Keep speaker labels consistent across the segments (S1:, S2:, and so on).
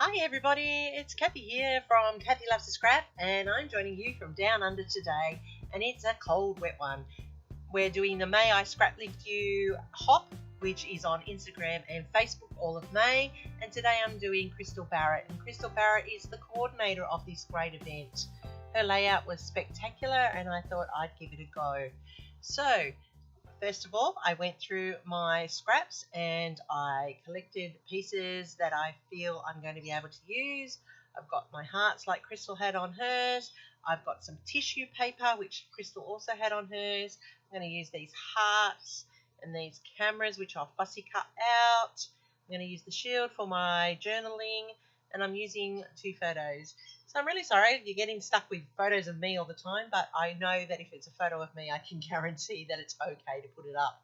S1: Hi everybody, it's Kathy here from Kathy Loves to Scrap, and I'm joining you from down under today, and it's a cold wet one. We're doing the May I Scraplift You hop, which is on Instagram and Facebook all of May, and today I'm doing Crystal Barrett, and Crystal Barrett is the coordinator of this great event. Her layout was spectacular and I thought I'd give it a go. So first of all, I went through my scraps and I collected pieces that I feel I'm going to be able to use. I've got my hearts like Crystal had on hers. I've got some tissue paper, which Crystal also had on hers. I'm going to use these hearts and these cameras, which I'll fussy cut out. I'm going to use the shield for my journaling, and I'm using 2 photos. So I'm really sorry if you're getting stuck with photos of me all the time, but I know that if it's a photo of me, I can guarantee that it's okay to put it up.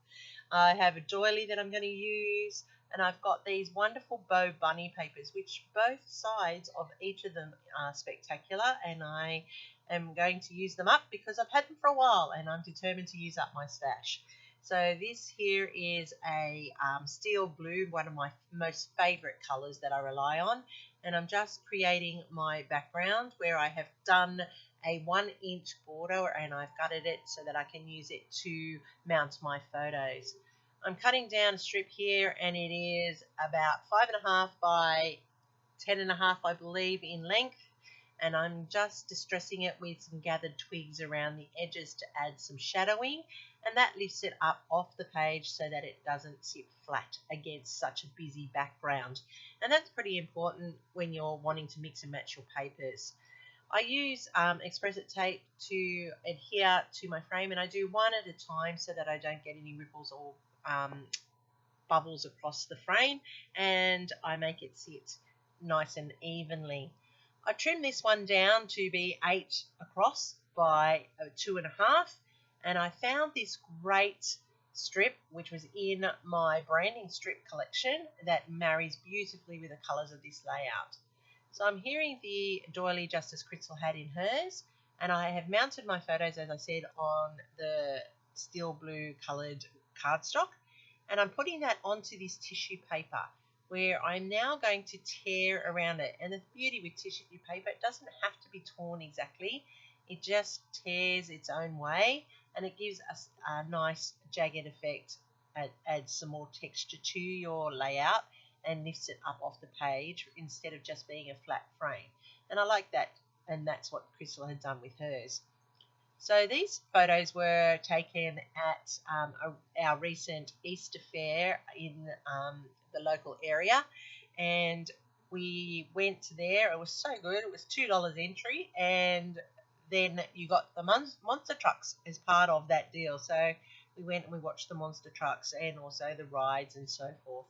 S1: I have a doily that I'm going to use, and I've got these wonderful bow bunny papers, which both sides of each of them are spectacular, and I am going to use them up because I've had them for a while and I'm determined to use up my stash. So this here is a steel blue, one of my most favourite colours that I rely on. And I'm just creating my background where I have done a 1-inch border and I've gutted it so that I can use it to mount my photos. I'm cutting down a strip here and it is about 5.5 by 10.5, I believe, in length. And I'm just distressing it with some gathered twigs around the edges to add some shadowing, and that lifts it up off the page so that it doesn't sit flat against such a busy background, and that's pretty important when you're wanting to mix and match your papers. I use Express-It tape to adhere to my frame, and I do one at a time so that I don't get any ripples or bubbles across the frame, and I make it sit nice and evenly. I trimmed this one down to be 8 across by 2.5, and I found this great strip which was in my branding strip collection that marries beautifully with the colours of this layout. So I'm hearing the doily just as Crystal had in hers, and I have mounted my photos, as I said, on the steel blue coloured cardstock, and I'm putting that onto this tissue paper, where I'm now going to tear around it. And the beauty with tissue paper, it doesn't have to be torn exactly. It just tears its own way, and it gives us a nice jagged effect. It adds some more texture to your layout and lifts it up off the page instead of just being a flat frame. And I like that, and that's what Crystal had done with hers. So these photos were taken at our recent Easter fair in the local area, and we went there. It was so good. It was $2 entry, and then you got the monster trucks as part of that deal. So we went and we watched the monster trucks and also the rides and so forth.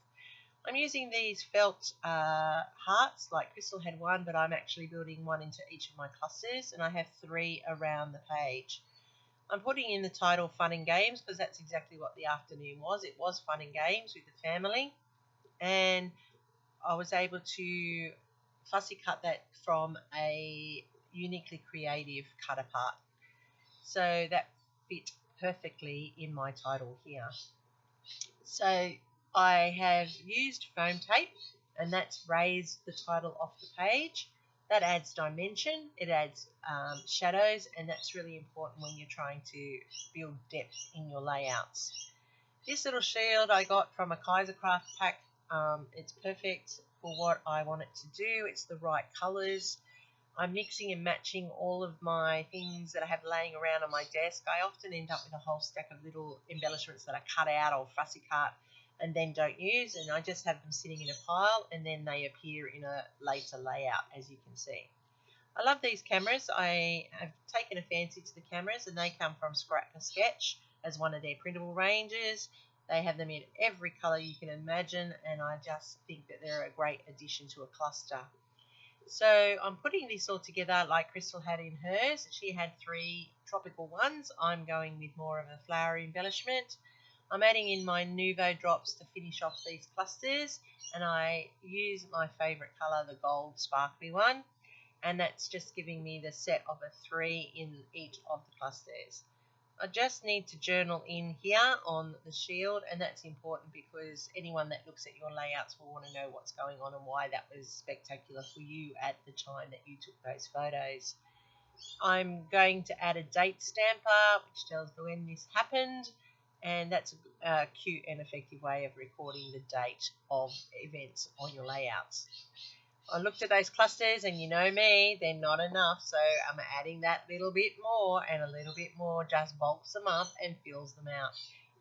S1: I'm using these felt hearts, like Crystal had one, but I'm actually building one into each of my clusters, and I have 3 around the page. I'm putting in the title Fun and Games because that's exactly what the afternoon was. It was fun and games with the family, and I was able to fussy cut that from a uniquely creative cut apart. So that fit perfectly in my title here. So I have used foam tape, and that's raised the title off the page. That adds dimension, it adds shadows, and that's really important when you're trying to build depth in your layouts. This little shield I got from a Kaisercraft pack. It's perfect for what I want it to do. It's the right colours. I'm mixing and matching all of my things that I have laying around on my desk. I often end up with a whole stack of little embellishments that I cut out or fussy cut and then don't use, and I just have them sitting in a pile, and then they appear in a later layout, as you can see. I love these cameras. I have taken a fancy to the cameras, and they come from Scrap and Sketch as one of their printable ranges. They have them in every colour you can imagine, and I just think that they're a great addition to a cluster. So I'm putting this all together like Crystal had in hers. She had 3 tropical ones. I'm going with more of a flowery embellishment. I'm adding in my Nouveau drops to finish off these clusters, and I use my favourite colour, the gold sparkly one, and that's just giving me the set of a 3 in each of the clusters. I just need to journal in here on the shield, and that's important because anyone that looks at your layouts will want to know what's going on and why that was spectacular for you at the time that you took those photos. I'm going to add a date stamper which tells when this happened, and that's a cute and effective way of recording the date of events on your layouts. I looked at those clusters, and you know me, they're not enough, so I'm adding that little bit more, and a little bit more just bulks them up and fills them out.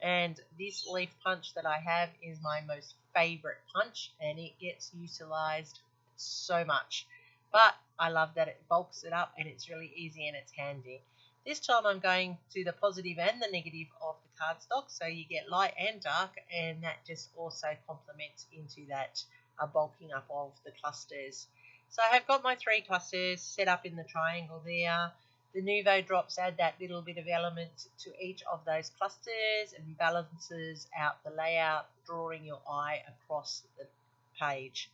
S1: And this leaf punch that I have is my most favourite punch, and it gets utilised so much. But I love that it bulks it up, and it's really easy and it's handy. This time I'm going to the positive and the negative of the cardstock, so you get light and dark, and that just also complements into that bulking up of the clusters. So I have got my 3 clusters set up in the triangle there. The Nouveau drops add that little bit of element to each of those clusters and balances out the layout, drawing your eye across the page.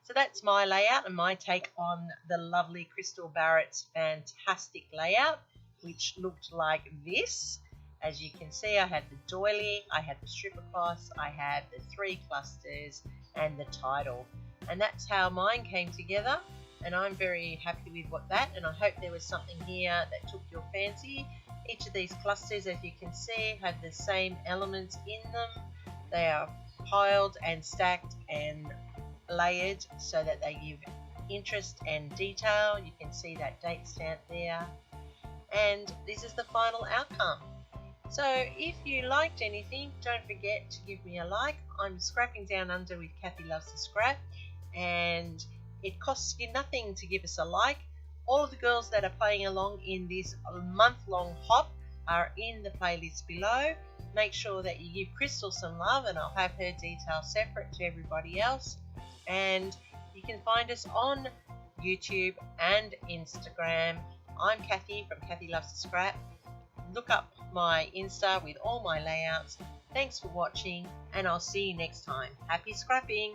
S1: So that's my layout and my take on the lovely Crystal Barrett's fantastic layout, which looked like this. As you can see, I had the doily, I had the strip across, I had the 3 clusters and the title. And that's how mine came together, and I'm very happy with and I hope there was something here that took your fancy. Each of these clusters, as you can see, have the same elements in them. They are piled and stacked and layered so that they give interest and detail. You can see that date stamp there. And this is the final outcome. So if you liked anything, don't forget to give me a like. I'm scrapping down under with Kathy Loves to Scrap, and it costs you nothing to give us a like. All of the girls that are playing along in this month-long hop are in the playlist below. Make sure that you give Crystal some love, and I'll have her details separate to everybody else. And you can find us on YouTube and Instagram. I'm Kathy from Kathy Loves to Scrap. Look up my Insta with all my layouts. Thanks for watching, and I'll see you next time. Happy scrapping!